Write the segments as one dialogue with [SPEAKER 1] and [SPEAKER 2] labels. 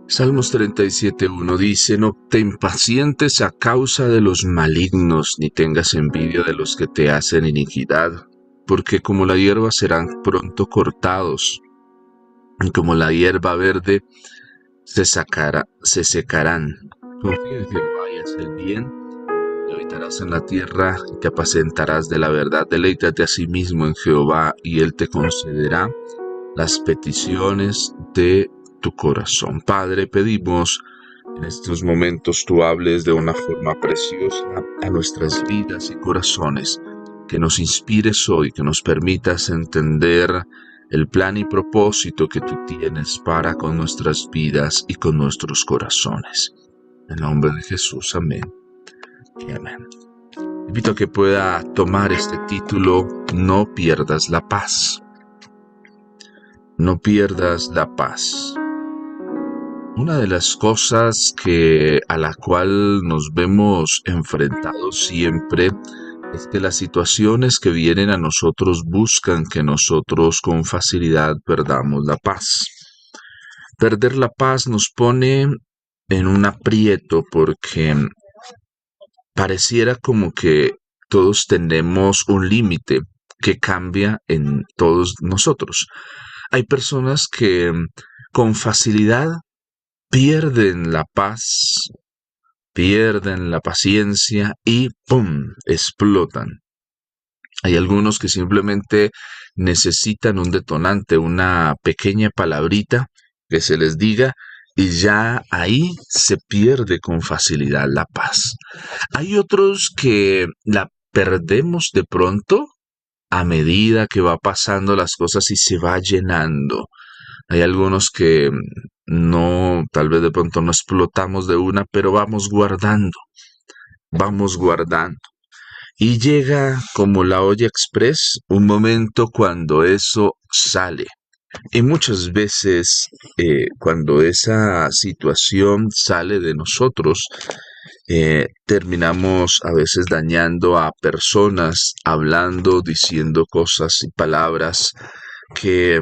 [SPEAKER 1] Salmos 37:1 dice: No te impacientes a causa de los malignos, ni tengas envidia de los que te hacen iniquidad, porque como la hierba serán pronto cortados, y como la hierba verde se secarán. Confía en Jehová y haz el bien, y habitarás en la tierra, y te apacentarás de la verdad. Deleítate a sí mismo en Jehová, y Él te concederá las peticiones de tu corazón. Padre, pedimos en estos momentos tú hables de una forma preciosa a nuestras vidas y corazones, que nos inspires hoy, que nos permitas entender el plan y propósito que tú tienes para con nuestras vidas y con nuestros corazones. En nombre de Jesús, amén y amén. Invito a que pueda tomar este título: No pierdas la paz. No pierdas la paz. Una de las cosas a la cual nos vemos enfrentados siempre es que las situaciones que vienen a nosotros buscan que nosotros con facilidad perdamos la paz. Perder la paz nos pone en un aprieto porque pareciera como que todos tenemos un límite que cambia en todos nosotros. Hay personas que con facilidad pierden la paz, pierden la paciencia y ¡pum!, explotan. Hay algunos que simplemente necesitan un detonante, una pequeña palabrita que se les diga y ya ahí se pierde con facilidad la paz. Hay otros que la perdemos de pronto a medida que va pasando las cosas y se va llenando. Hay algunos que no, tal vez de pronto no explotamos de una, pero vamos guardando, vamos guardando. Y llega como la olla express un momento cuando eso sale. Y muchas veces cuando esa situación sale de nosotros, terminamos a veces dañando a personas, hablando, diciendo cosas y palabras que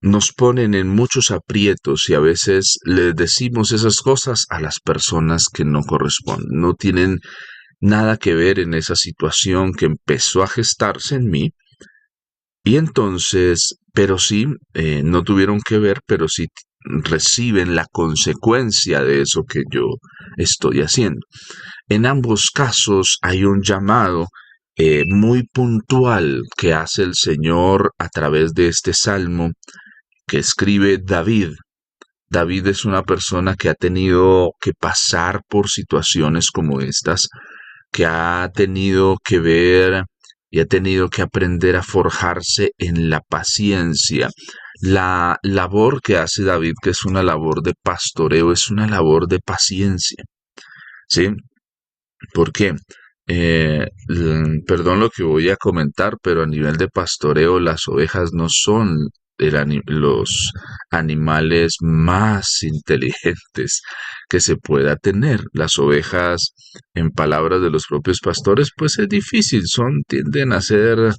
[SPEAKER 1] nos ponen en muchos aprietos, y a veces le decimos esas cosas a las personas que no corresponden. No tienen nada que ver en esa situación que empezó a gestarse en mí, y entonces, pero sí, no tuvieron que ver, pero sí reciben la consecuencia de eso que yo estoy haciendo. En ambos casos hay un llamado muy puntual que hace el Señor a través de este salmo que escribe David. David es una persona que ha tenido que pasar por situaciones como estas, que ha tenido que ver y ha tenido que aprender a forjarse en la paciencia. La labor que hace David, que es una labor de pastoreo, es una labor de paciencia, ¿sí? ¿Por qué? Perdón lo que voy a comentar, pero a nivel de pastoreo, las ovejas no son los animales más inteligentes que se pueda tener. Las ovejas, en palabras de los propios pastores, pues es difícil, tienden a ser,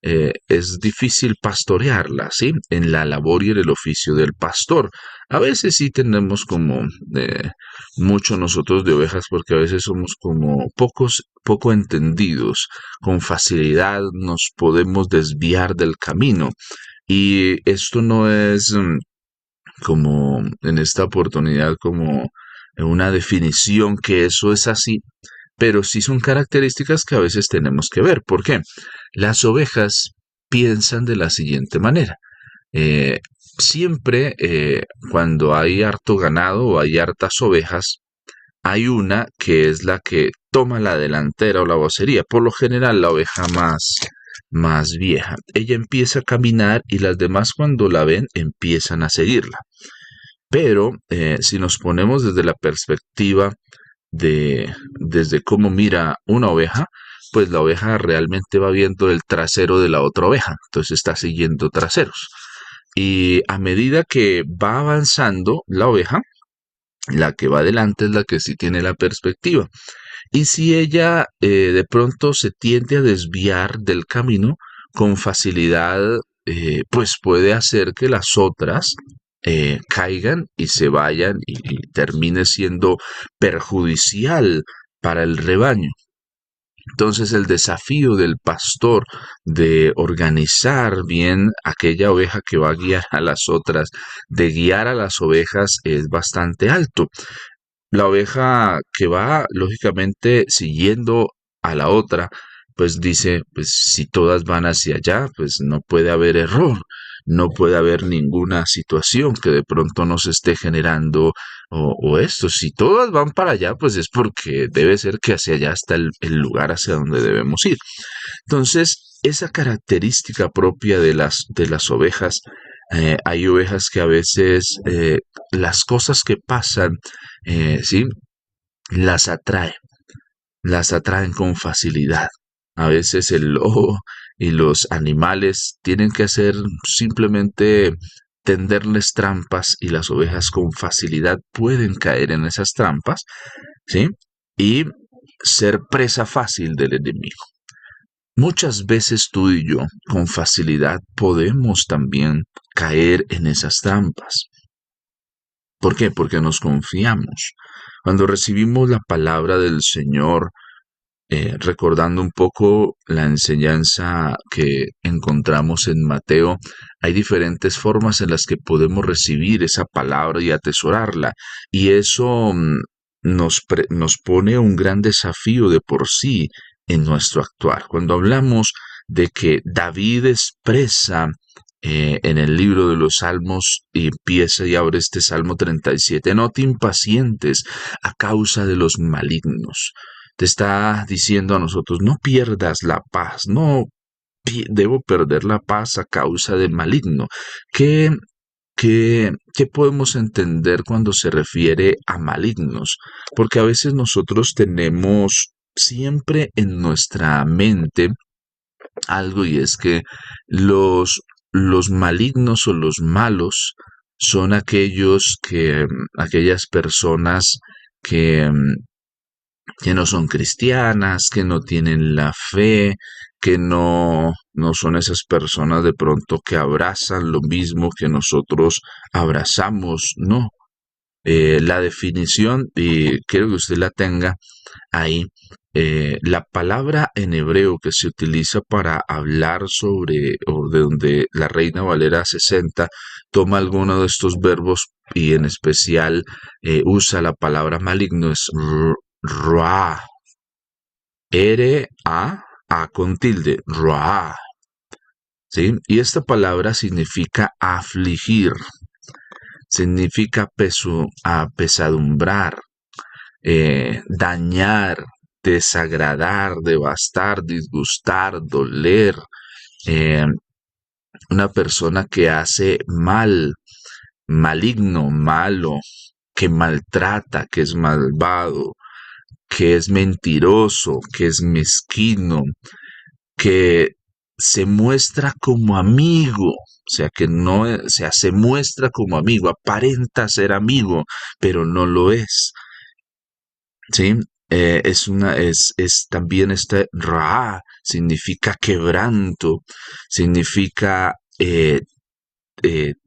[SPEAKER 1] es difícil pastorearlas, ¿sí? En la labor y en el oficio del pastor. A veces sí tenemos como mucho nosotros de ovejas, porque a veces somos como poco entendidos, con facilidad nos podemos desviar del camino. Y esto no es como en esta oportunidad como una definición que eso es así, pero sí son características que a veces tenemos que ver. ¿Por qué? Las ovejas piensan de la siguiente manera. Siempre cuando hay harto ganado o hay hartas ovejas, hay una que es la que toma la delantera o la vocería, por lo general la oveja más vieja. Ella empieza a caminar y las demás, cuando la ven, empiezan a seguirla. Pero si nos ponemos desde la perspectiva desde cómo mira una oveja, pues la oveja realmente va viendo el trasero de la otra oveja, entonces está siguiendo traseros. Y a medida que va avanzando la oveja, la que va adelante es la que sí tiene la perspectiva. Y si ella de pronto se tiende a desviar del camino, con facilidad pues puede hacer que las otras caigan y se vayan y termine siendo perjudicial para el rebaño. Entonces el desafío del pastor de organizar bien aquella oveja que va a guiar a las otras, de guiar a las ovejas, es bastante alto. La oveja que va, lógicamente, siguiendo a la otra, pues dice, pues si todas van hacia allá, pues no puede haber error, no puede haber ninguna situación que de pronto nos esté generando o esto. Si todas van para allá, pues es porque debe ser que hacia allá está el lugar hacia donde debemos ir. Entonces, esa característica propia de las ovejas, hay ovejas que a veces las cosas que pasan, ¿sí? Las atraen, las atraen con facilidad. A veces el lobo y los animales tienen que hacer simplemente tenderles trampas y las ovejas con facilidad pueden caer en esas trampas, ¿sí? Y ser presa fácil del enemigo. Muchas veces tú y yo, con facilidad, podemos también caer en esas trampas. ¿Por qué? Porque nos confiamos. Cuando recibimos la palabra del Señor, recordando un poco la enseñanza que encontramos en Mateo, hay diferentes formas en las que podemos recibir esa palabra y atesorarla. Y eso nos pone un gran desafío de por sí en nuestro actuar. Cuando hablamos de que David expresa en el libro de los Salmos y empieza y abre este Salmo 37, no te impacientes a causa de los malignos. Te está diciendo a nosotros, no pierdas la paz, no debo perder la paz a causa del maligno. ¿Qué, qué podemos entender cuando se refiere a malignos? Porque a veces nosotros tenemos siempre en nuestra mente algo y es que los malignos o los malos son aquellas personas que, que no son cristianas, que no tienen la fe, que no son esas personas de pronto que abrazan lo mismo que nosotros abrazamos, no. La definición, y quiero que usted la tenga ahí, la palabra en hebreo que se utiliza para hablar sobre, o de donde la Reina Valera 60 toma alguno de estos verbos y en especial usa la palabra maligno, es Ra, R-A con tilde, Ra, ¿sí? Y esta palabra significa afligir, significa apesadumbrar, dañar, desagradar, devastar, disgustar, doler. eh, una persona que hace mal, maligno, malo, que maltrata, que es malvado, que es mentiroso, que es mezquino, que se muestra como amigo, o sea, que no, o sea, se muestra como amigo, aparenta ser amigo, pero no lo es, ¿sí? Es también este ra, significa quebranto, significa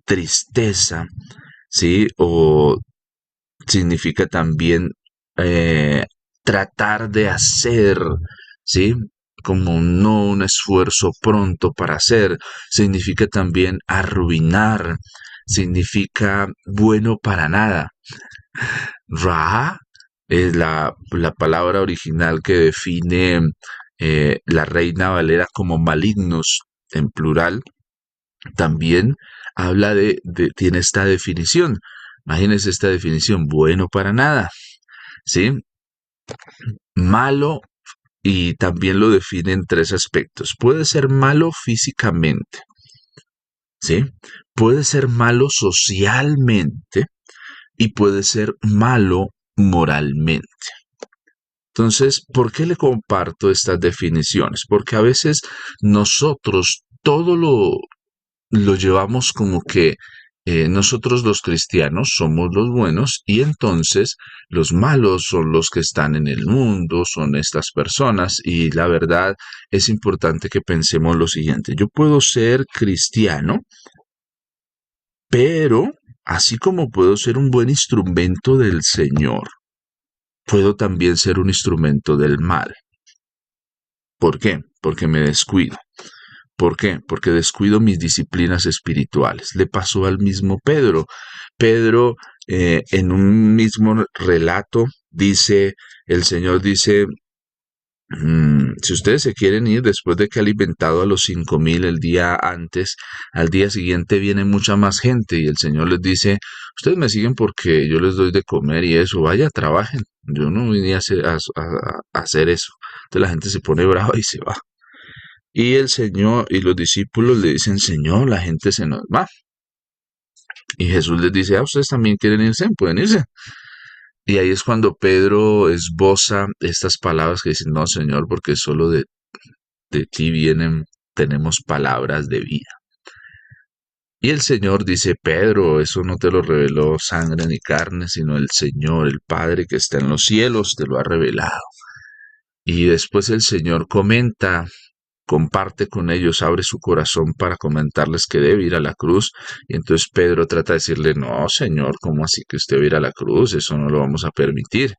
[SPEAKER 1] tristeza, ¿sí? O significa también eh, tratar de hacer, ¿sí? Como no un esfuerzo pronto para hacer, significa también arruinar, significa bueno para nada. Ra es la palabra original que define la Reina Valera como malignos en plural. También habla tiene esta definición. Imagínense esta definición, bueno para nada, ¿sí? Malo, y también lo define en tres aspectos. Puede ser malo físicamente, ¿sí? Puede ser malo socialmente y puede ser malo moralmente. Entonces, ¿por qué le comparto estas definiciones? Porque a veces nosotros todo lo llevamos como que nosotros los cristianos somos los buenos y entonces los malos son los que están en el mundo, son estas personas y la verdad es importante que pensemos lo siguiente. Yo puedo ser cristiano, pero así como puedo ser un buen instrumento del Señor, puedo también ser un instrumento del mal. ¿Por qué? Porque me descuido. ¿Por qué? Porque descuido mis disciplinas espirituales. Le pasó al mismo Pedro. Pedro, en un mismo relato, dice, el Señor dice, si ustedes se quieren ir después de que ha alimentado a los 5,000 el día antes, al día siguiente viene mucha más gente y el Señor les dice, ustedes me siguen porque yo les doy de comer y eso, vaya, trabajen. Yo no vine a hacer eso. Entonces la gente se pone brava y se va. Y el Señor y los discípulos le dicen, Señor, la gente se nos va. Y Jesús les dice, ustedes también quieren irse, pueden irse. Y ahí es cuando Pedro esboza estas palabras que dicen, no, Señor, porque solo de ti vienen, tenemos palabras de vida. Y el Señor dice, Pedro, eso no te lo reveló sangre ni carne, sino el Señor, el Padre que está en los cielos, te lo ha revelado. Y después el Señor comparte con ellos, abre su corazón para comentarles que debe ir a la cruz. Y entonces Pedro trata de decirle, no, Señor, ¿cómo así que usted va a ir a la cruz? Eso no lo vamos a permitir.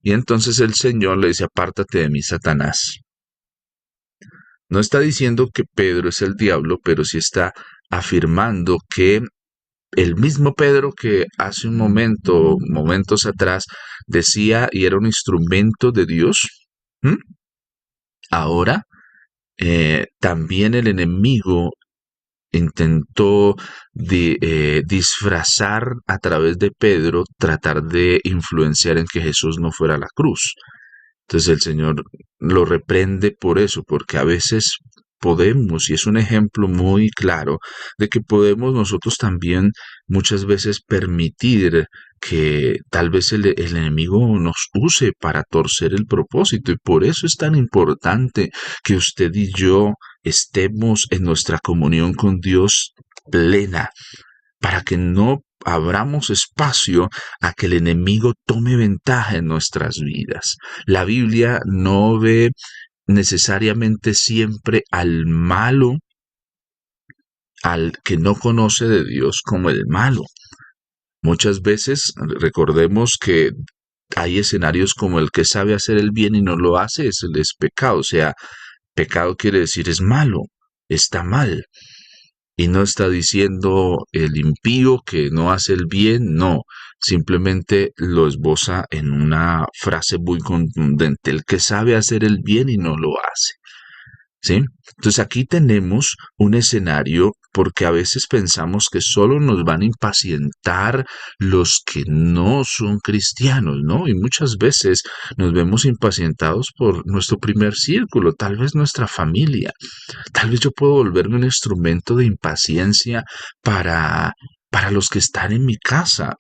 [SPEAKER 1] Y entonces el Señor le dice, apártate de mí, Satanás. No está diciendo que Pedro es el diablo, pero sí está afirmando que el mismo Pedro que hace un momento, momentos atrás, decía y era un instrumento de Dios, ¿m? Ahora también el enemigo intentó disfrazar a través de Pedro, tratar de influenciar en que Jesús no fuera a la cruz. Entonces el Señor lo reprende por eso, porque a veces podemos, y es un ejemplo muy claro, de que podemos nosotros también muchas veces permitir que tal vez el enemigo nos use para torcer el propósito. Y por eso es tan importante que usted y yo estemos en nuestra comunión con Dios plena, para que no abramos espacio a que el enemigo tome ventaja en nuestras vidas. La Biblia no ve necesariamente siempre al malo, al que no conoce de Dios, como el malo. Muchas veces recordemos que hay escenarios como el que sabe hacer el bien y no lo hace, es pecado. O sea, pecado quiere decir es malo, está mal. Y no está diciendo el impío que no hace el bien, no, simplemente lo esboza en una frase muy contundente, el que sabe hacer el bien y no lo hace. ¿Sí? Entonces aquí tenemos un escenario porque a veces pensamos que solo nos van a impacientar los que no son cristianos, ¿no? Y muchas veces nos vemos impacientados por nuestro primer círculo, tal vez nuestra familia. Tal vez yo puedo volverme un instrumento de impaciencia para los que están en mi casa.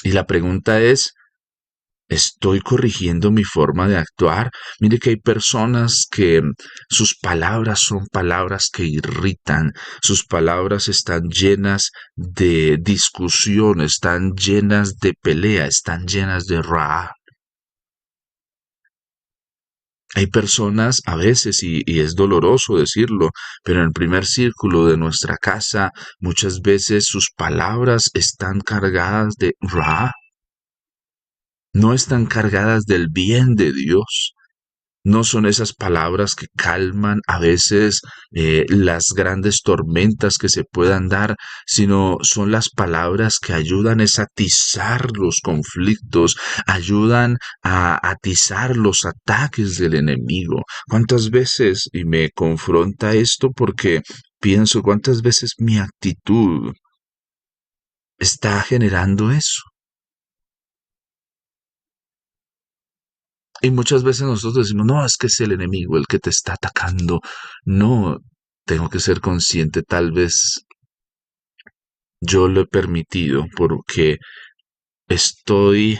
[SPEAKER 1] Y la pregunta es, ¿estoy corrigiendo mi forma de actuar? Mire que hay personas que sus palabras son palabras que irritan, sus palabras están llenas de discusión, están llenas de pelea, están llenas de ra. Hay personas a veces, y es doloroso decirlo, pero en el primer círculo de nuestra casa muchas veces sus palabras están cargadas de ra, no están cargadas del bien de Dios. No son esas palabras que calman a veces las grandes tormentas que se puedan dar, sino son las palabras que ayudan a atizar los conflictos, ayudan a atizar los ataques del enemigo. ¿Cuántas veces, y me confronta esto porque pienso, cuántas veces mi actitud está generando eso? Y muchas veces nosotros decimos, no, es que es el enemigo el que te está atacando. No, tengo que ser consciente, tal vez yo lo he permitido porque estoy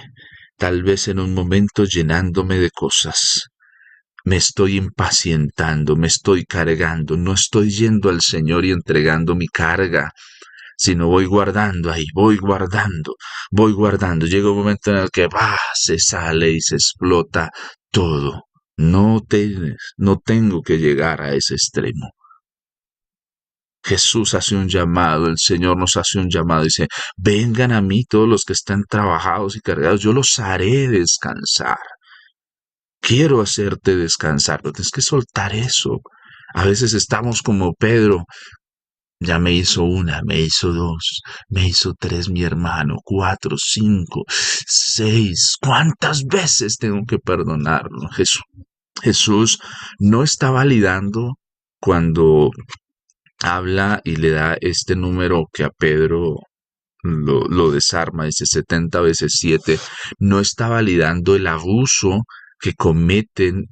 [SPEAKER 1] tal vez en un momento llenándome de cosas. Me estoy impacientando, me estoy cargando, no estoy yendo al Señor y entregando mi carga, sino voy guardando ahí, voy guardando, voy guardando. Llega un momento en el que se sale y se explota todo. No tengo que llegar a ese extremo. Jesús hace un llamado, el Señor nos hace un llamado, dice, vengan a mí todos los que están trabajados y cargados, yo los haré descansar. Quiero hacerte descansar, pero tienes que soltar eso. A veces estamos como Pedro, ya me hizo una, me hizo dos, me hizo tres mi hermano, cuatro, cinco, seis. ¿Cuántas veces tengo que perdonarlo? Jesús no está validando cuando habla y le da este número que a Pedro lo desarma, dice 70 veces 7, no está validando el abuso que cometen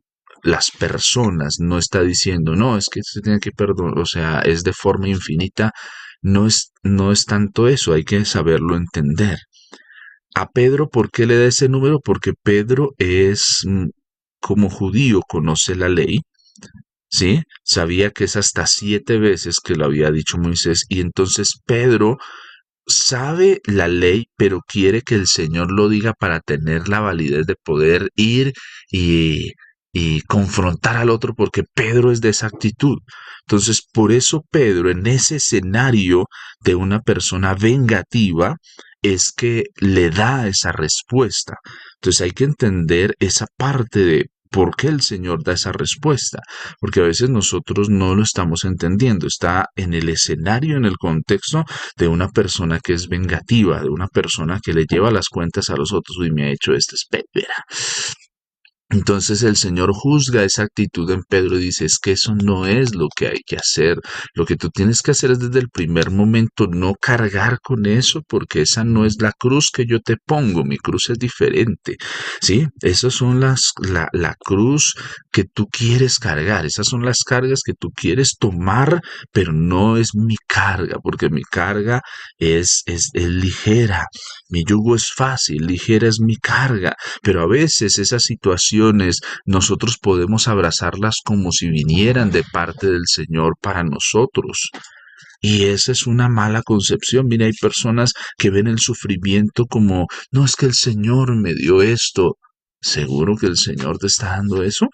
[SPEAKER 1] las personas, no está diciendo, no, es que se tiene que perdonar, o sea, es de forma infinita, no es tanto eso, hay que saberlo entender. A Pedro, ¿por qué le da ese número? Porque Pedro es, como judío, conoce la ley, ¿sí? Sabía que es hasta 7 veces que lo había dicho Moisés, y entonces Pedro sabe la ley, pero quiere que el Señor lo diga para tener la validez de poder ir y, y confrontar al otro, porque Pedro es de esa actitud. Entonces, por eso Pedro, en ese escenario de una persona vengativa, es que le da esa respuesta. Entonces hay que entender esa parte de por qué el Señor da esa respuesta, porque a veces nosotros no lo estamos entendiendo, está en el escenario, en el contexto de una persona que es vengativa, de una persona que le lleva las cuentas a los otros. Uy, me ha hecho esto, espera. Entonces el Señor juzga esa actitud en Pedro y dice, es que eso no es lo que hay que hacer. Lo que tú tienes que hacer es desde el primer momento no cargar con eso, porque esa no es la cruz que yo te pongo, mi cruz es diferente. ¿Sí? Esas son la cruz que tú quieres cargar, esas son las cargas que tú quieres tomar, pero no es mi carga, porque mi carga es ligera, mi yugo es fácil, ligera es mi carga. Pero a veces esas situaciones nosotros podemos abrazarlas como si vinieran de parte del Señor para nosotros. Y esa es una mala concepción. Mira, hay personas que ven el sufrimiento como, no es que el Señor me dio esto. ¿Seguro que el Señor te está dando eso?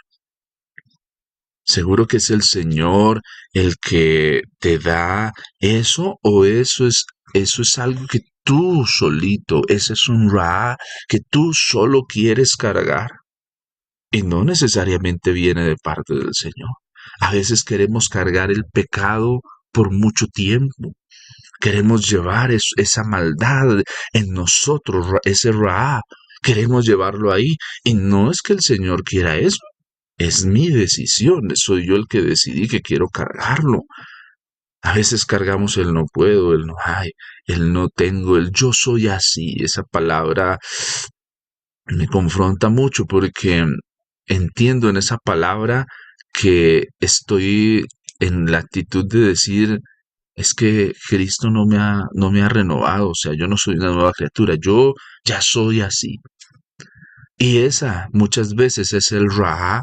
[SPEAKER 1] ¿Seguro que es el Señor el que te da eso? ¿O eso es algo que tú solito, ese es un ra que tú solo quieres cargar? Y no necesariamente viene de parte del Señor. A veces queremos cargar el pecado por mucho tiempo. Queremos llevar esa maldad en nosotros, ese ra. Queremos llevarlo ahí. Y no es que el Señor quiera eso. Es mi decisión. Soy yo el que decidí que quiero cargarlo. A veces cargamos el no puedo, el no hay, el no tengo, el yo soy así. Esa palabra me confronta mucho porque entiendo en esa palabra que estoy en la actitud de decir, es que Cristo no me ha renovado, o sea, yo no soy una nueva criatura, yo ya soy así. Y esa muchas veces es el Ra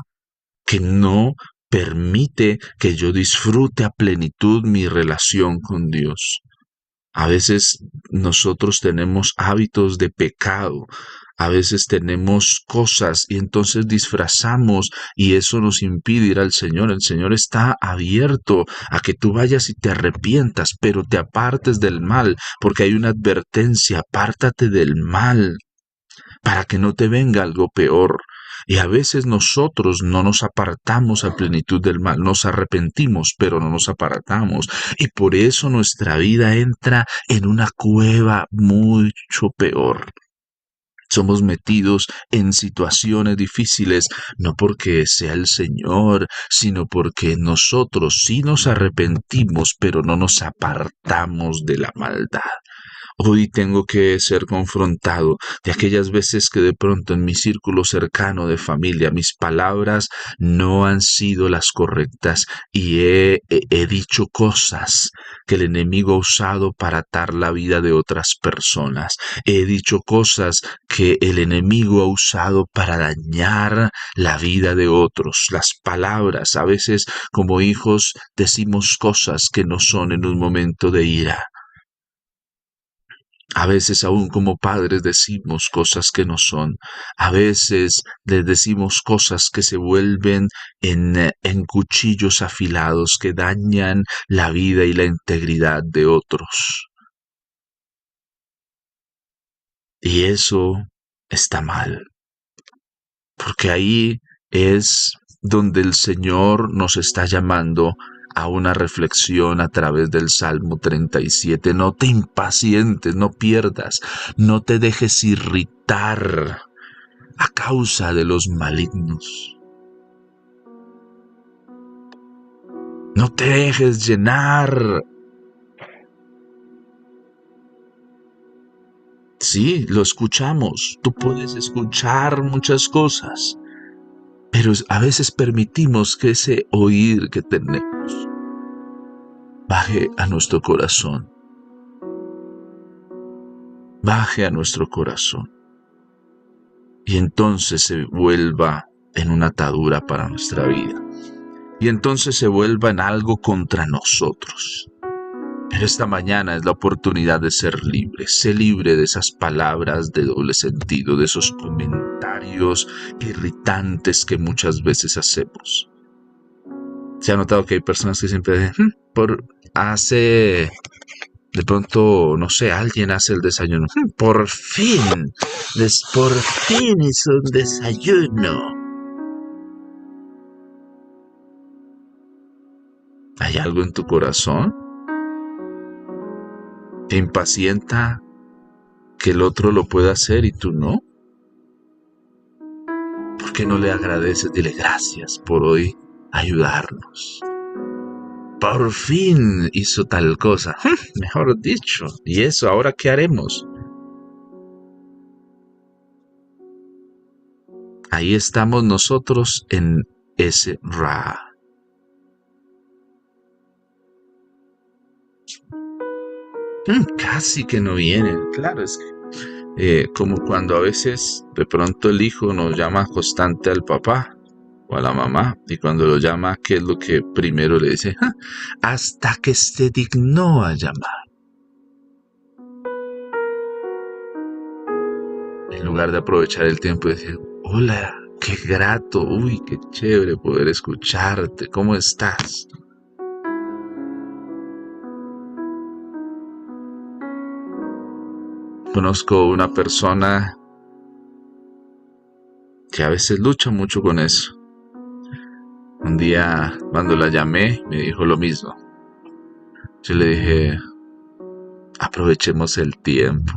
[SPEAKER 1] que no permite que yo disfrute a plenitud mi relación con Dios. A veces nosotros tenemos hábitos de pecado, a veces tenemos cosas y entonces disfrazamos y eso nos impide ir al Señor. El Señor está abierto a que tú vayas y te arrepientas, pero te apartes del mal, porque hay una advertencia, apártate del mal para que no te venga algo peor. Y a veces nosotros no nos apartamos a plenitud del mal, nos arrepentimos, pero no nos apartamos. Y por eso nuestra vida entra en una cueva mucho peor. Somos metidos en situaciones difíciles, no porque sea el Señor, sino porque nosotros sí nos arrepentimos, pero no nos apartamos de la maldad. Hoy tengo que ser confrontado de aquellas veces que de pronto en mi círculo cercano de familia mis palabras no han sido las correctas y he dicho cosas que el enemigo ha usado para atar la vida de otras personas. He dicho cosas que el enemigo ha usado para dañar la vida de otros. Las palabras, a veces como hijos decimos cosas que no son en un momento de ira. A veces aún como padres decimos cosas que no son. A veces les decimos cosas que se vuelven en cuchillos afilados que dañan la vida y la integridad de otros. Y eso está mal, porque ahí es donde el Señor nos está llamando a una reflexión a través del Salmo 37. No te impacientes, no pierdas, no te dejes irritar a causa de los malignos. No te dejes llenar. Sí, lo escuchamos. Tú puedes escuchar muchas cosas, pero a veces permitimos que ese oír que tenemos baje a nuestro corazón, baje a nuestro corazón, y entonces se vuelva en una atadura para nuestra vida, y entonces se vuelva en algo contra nosotros. Pero esta mañana es la oportunidad de ser libre. Sé libre de esas palabras de doble sentido, de esos comentarios irritantes que muchas veces hacemos. Se ha notado que hay personas que siempre dicen, de pronto, no sé, alguien hace el desayuno. Por fin hizo un desayuno. ¿Hay algo en tu corazón que impacienta que el otro lo pueda hacer y tú no? ¿Por qué no le agradeces? Dile gracias por hoy ayudarnos. Por fin hizo tal cosa. Mejor dicho. ¿Y eso ahora qué haremos? Ahí estamos nosotros en ese Ra. Casi que no vienen. Claro, es que como cuando a veces de pronto el hijo nos llama constante al papá o a la mamá, y cuando lo llama, ¿qué es lo que primero le dice? Hasta que se dignó a llamar. En lugar de aprovechar el tiempo y decir, hola, qué grato, uy, qué chévere poder escucharte, ¿cómo estás? Conozco una persona que a veces lucha mucho con eso. Un día, cuando la llamé, me dijo lo mismo. Yo le dije, aprovechemos el tiempo.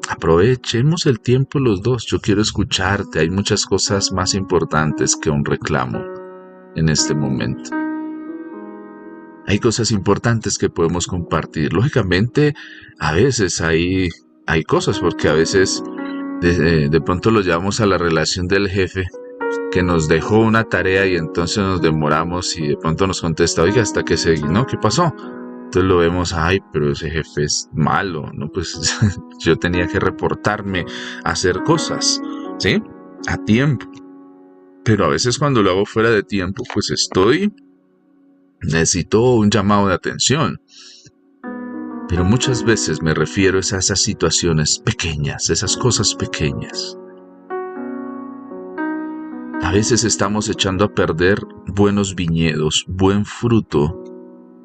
[SPEAKER 1] Aprovechemos el tiempo los dos. Yo quiero escucharte. Hay muchas cosas más importantes que un reclamo en este momento. Hay cosas importantes que podemos compartir. Lógicamente, a veces hay cosas, porque a veces de pronto lo llevamos a la relación del jefe que nos dejó una tarea y entonces nos demoramos y de pronto nos contesta, oiga, hasta que se... ¿No? ¿Qué pasó? Entonces lo vemos, ay, pero ese jefe es malo, ¿no? Pues yo tenía que reportarme a hacer cosas, ¿sí? A tiempo. Pero a veces cuando lo hago fuera de tiempo, pues necesito un llamado de atención. Pero muchas veces me refiero a esas situaciones pequeñas, esas cosas pequeñas. A veces estamos echando a perder buenos viñedos, buen fruto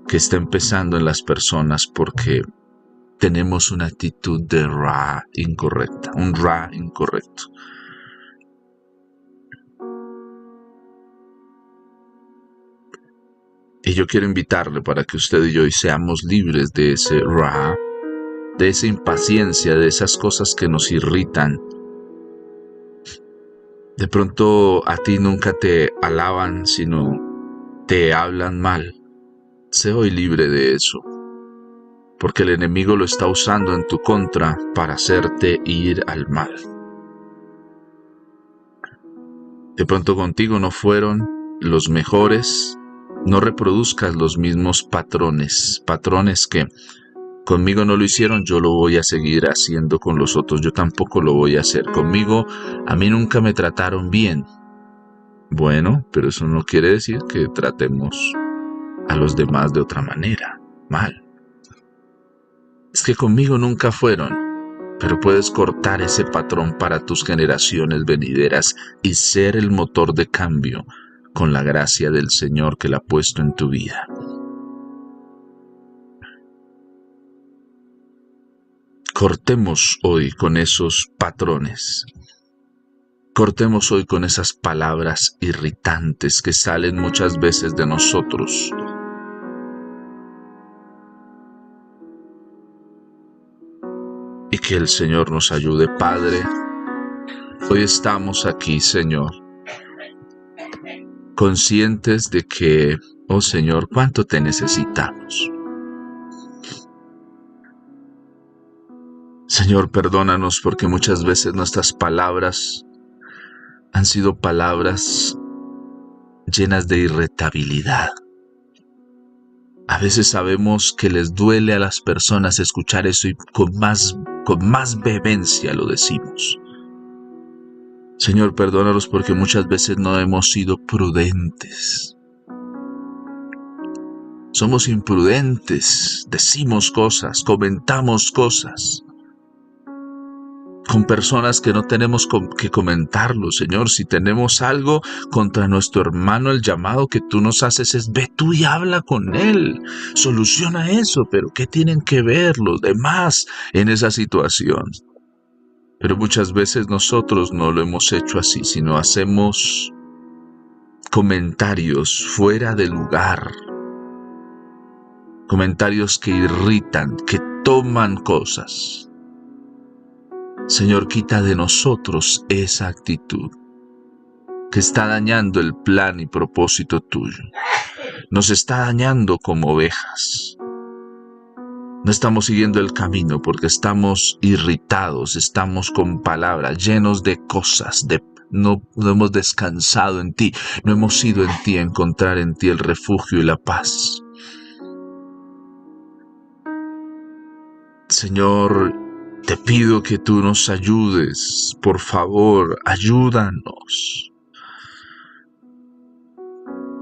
[SPEAKER 1] que está empezando en las personas porque tenemos una actitud de Ra incorrecta, un Ra incorrecto. Y yo quiero invitarle para que usted y yo hoy seamos libres de ese Ra, de esa impaciencia, de esas cosas que nos irritan. De pronto a ti nunca te alaban, sino te hablan mal. Sé hoy libre de eso, porque el enemigo lo está usando en tu contra para hacerte ir al mal. De pronto contigo no fueron los mejores. No reproduzcas los mismos patrones que conmigo no lo hicieron, yo lo voy a seguir haciendo con los otros, yo tampoco lo voy a hacer. Conmigo, a mí nunca me trataron bien. Bueno, pero eso no quiere decir que tratemos a los demás de otra manera, mal. Es que conmigo nunca fueron, pero puedes cortar ese patrón para tus generaciones venideras y ser el motor de cambio con la gracia del Señor que la ha puesto en tu vida. Cortemos hoy con esos patrones. Cortemos hoy con esas palabras irritantes que salen muchas veces de nosotros. Y que el Señor nos ayude, Padre. Hoy estamos aquí, Señor, conscientes de que, oh Señor, cuánto te necesitamos. Señor, perdónanos porque muchas veces nuestras palabras han sido palabras llenas de irritabilidad. A veces sabemos que les duele a las personas escuchar eso y con más vehemencia lo decimos. Señor, perdónanos porque muchas veces no hemos sido prudentes. Somos imprudentes, decimos cosas, comentamos cosas con personas que no tenemos que comentarlo, Señor. Si tenemos algo contra nuestro hermano, el llamado que tú nos haces es: ve tú y habla con él, soluciona eso. Pero ¿qué tienen que ver los demás en esa situación? Pero muchas veces nosotros no lo hemos hecho así, sino hacemos comentarios fuera de lugar, comentarios que irritan, que toman cosas. Señor, quita de nosotros esa actitud que está dañando el plan y propósito tuyo. Nos está dañando como ovejas. No estamos siguiendo el camino porque estamos irritados, estamos con palabras, llenos de cosas, no hemos descansado en ti, no hemos ido en ti a encontrar en ti el refugio y la paz. Señor, te pido que tú nos ayudes, por favor, ayúdanos.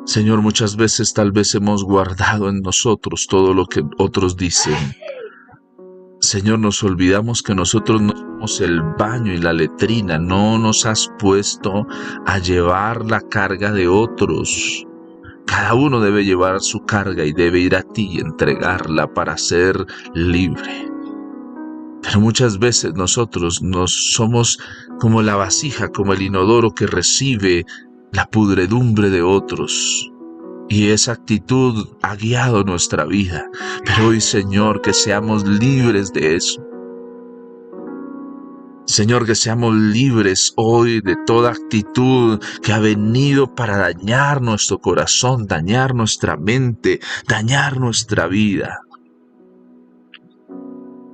[SPEAKER 1] Señor, muchas veces tal vez hemos guardado en nosotros todo lo que otros dicen. Señor, nos olvidamos que nosotros no somos el baño y la letrina, no nos has puesto a llevar la carga de otros. Cada uno debe llevar su carga y debe ir a ti y entregarla para ser libre. Pero muchas veces nosotros somos como la vasija, como el inodoro que recibe la pudredumbre de otros. Y esa actitud ha guiado nuestra vida. Pero hoy, Señor, que seamos libres de eso. Señor, que seamos libres hoy de toda actitud que ha venido para dañar nuestro corazón, dañar nuestra mente, dañar nuestra vida.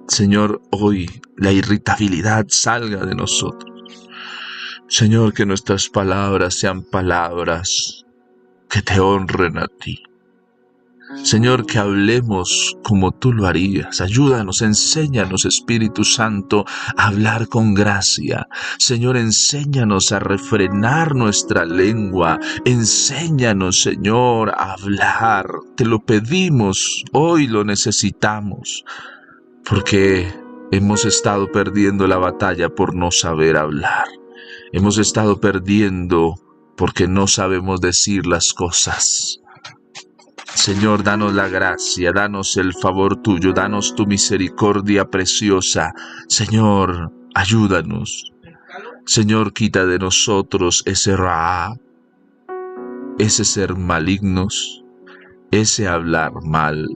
[SPEAKER 1] Señor, hoy la irritabilidad salga de nosotros. Señor, que nuestras palabras sean palabras que te honren a ti. Señor, que hablemos como tú lo harías. Ayúdanos, enséñanos, Espíritu Santo, a hablar con gracia. Señor, enséñanos a refrenar nuestra lengua. Enséñanos, Señor, a hablar. Te lo pedimos, hoy lo necesitamos. Porque hemos estado perdiendo la batalla por no saber hablar. Hemos estado perdiendo porque no sabemos decir las cosas. Señor, danos la gracia, danos el favor tuyo, danos tu misericordia preciosa. Señor, ayúdanos. Señor, quita de nosotros ese Raá, ese ser malignos, ese hablar mal.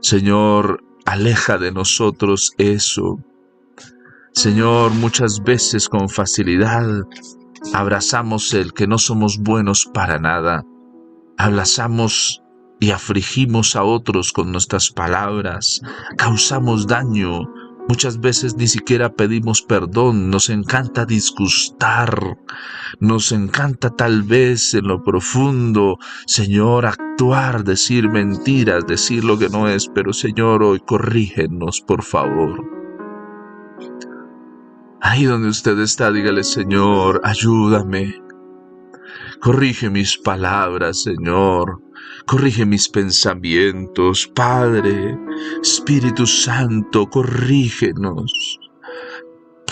[SPEAKER 1] Señor, aleja de nosotros eso. Señor, muchas veces con facilidad abrazamos el que no somos buenos para nada. Abrazamos y afligimos a otros con nuestras palabras. Causamos daño. Muchas veces ni siquiera pedimos perdón. Nos encanta disgustar. Nos encanta tal vez en lo profundo, Señor, actuar, decir mentiras, decir lo que no es. Pero Señor, hoy corrígenos, por favor. Ahí donde usted está, dígale: Señor, ayúdame. Corrige mis palabras, Señor. Corrige mis pensamientos, Padre. Espíritu Santo, corrígenos.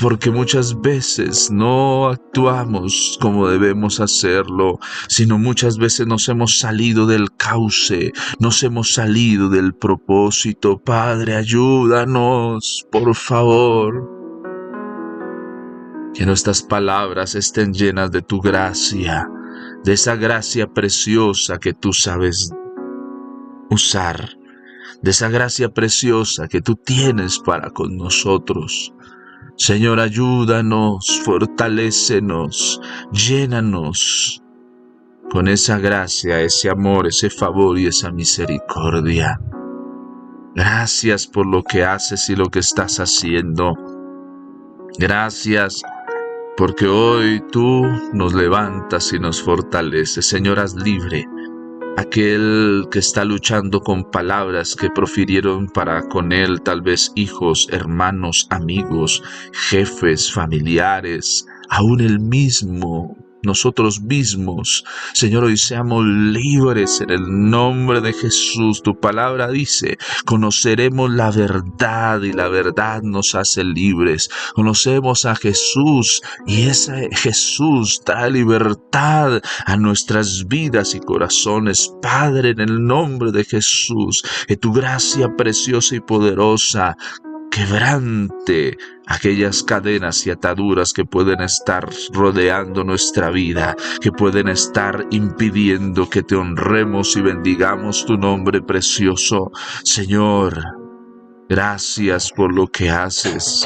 [SPEAKER 1] Porque muchas veces no actuamos como debemos hacerlo, sino muchas veces nos hemos salido del cauce, nos hemos salido del propósito. Padre, ayúdanos, por favor. Que nuestras palabras estén llenas de tu gracia, de esa gracia preciosa que tú sabes usar, de esa gracia preciosa que tú tienes para con nosotros. Señor, ayúdanos, fortalécenos, llénanos con esa gracia, ese amor, ese favor y esa misericordia. Gracias por lo que haces y lo que estás haciendo. Gracias porque hoy tú nos levantas y nos fortaleces. Señor, haz libre aquel que está luchando con palabras que profirieron para con él, tal vez hijos, hermanos, amigos, jefes, familiares, aún él mismo, nosotros mismos. Señor, hoy seamos libres en el nombre de Jesús. Tu palabra dice, conoceremos la verdad y la verdad nos hace libres. Conocemos a Jesús y ese Jesús trae libertad a nuestras vidas y corazones. Padre, en el nombre de Jesús, que tu gracia preciosa y poderosa quebrante aquellas cadenas y ataduras que pueden estar rodeando nuestra vida, que pueden estar impidiendo que te honremos y bendigamos tu nombre precioso. Señor, gracias por lo que haces.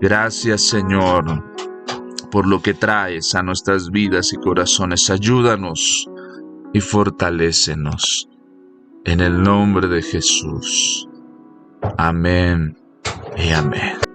[SPEAKER 1] Gracias, Señor, por lo que traes a nuestras vidas y corazones. Ayúdanos y fortalécenos. En el nombre de Jesús. Amén y amén.